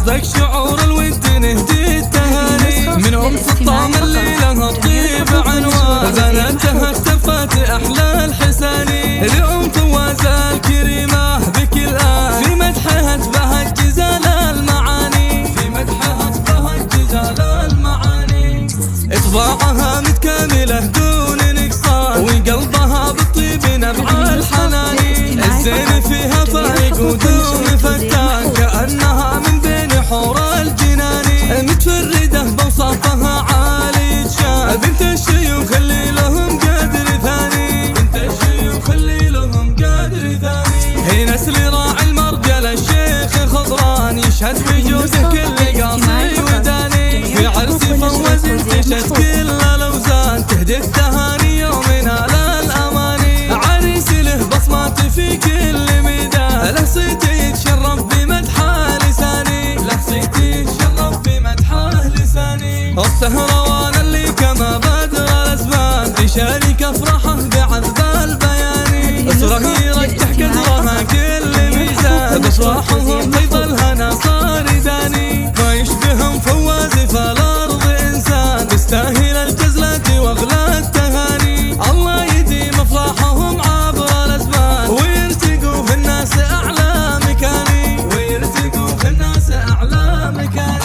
قصدك شعور الود نهدي التهاني من ام سلطان اللي لها الطيب عنوان بناتها اختفت احلى الحساني لام فواز الكريمه بكل آن في مدحها تبهج جزال المعاني في مدحها تبهج جزال المعاني اطباعها متكامله دون نقصان وقلبها بالطيب نبع الحناني الزين فيها فايق ودون فتان كأنها من بين حور الجناني متفردة بوصافها عالي الشان بنت الشيوخ اللي لهم قدر ثاني بنت الشيوخ اللي لهم قدر ثاني هي نسل راعي المرجل الشيخ خضران يشهد بجوده كل قاصي وداني في عرسي فوز انتشت كل الاوزان تهدي التهاني يومنا للاماني عريسي له بصمات في كل ميدان له صيت يتشرف بمدحه لساني له صيت يتشرف بمدحه لساني السهروان اللي كما بدر الاسبان يشارك افراحه بعذب البياني اسره يرجح قدرها كل ميزان بافراحهم فيض الهنا صار داني ما يشبههم فواز فالارض انسان يستاهل الجزلة واغلى التهاني الله يديم افراحهم عبر الازمان ويرتقوا في الناس اعلى مكاني ويرتقوا في الناس اعلى مكاني.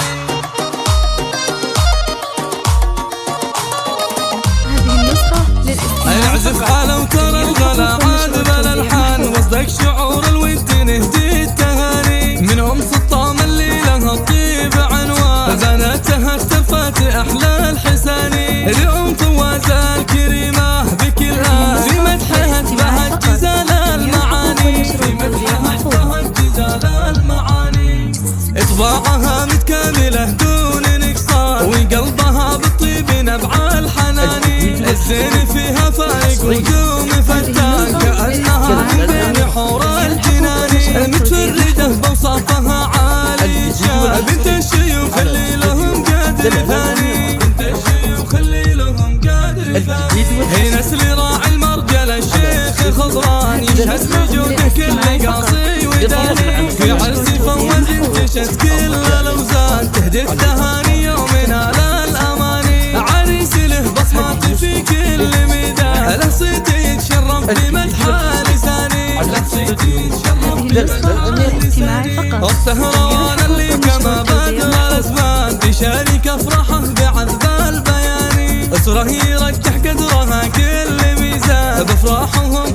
هذه النسخة للاستماع اعزف على وترى الغلا عاد بالالحان وصدق شعور الود نهدي التهاني من ام سلطان اللي لها الطيب عنوان بناتها اختفت احلى الحساني لام فواز الكريمه بكل آن في مدحها تبهج جزال المعاني في مدحها تبهج جزال المعاني اطباعها متكامله دون نقصان وقلبها بالطيب نبع الحناني الزين فيها فايق ودوم فتان كأنها من بين حور الجناني متفردة بوصافها عالي الشان بنت الشيوخ اللي لهم قدر ثاني بنت الشيوخ اللي لهم قدر ثاني هي نسل راعي المرجل الشيخ خضران يشهد بجوده كل قاصي وداني في عرسي فوز انتشت كل الاوزان تهدي التهاني يومنا للاماني عريسي له بصمات في كل ميدان له صيت يتشرف بمدحه لساني له صيت يتشرف بمدحه لساني السهروان اللي كما بدر الاسبان يشارك افراحه بعذب البياني اسره يرجح قدرها كل ميزان بافراحهم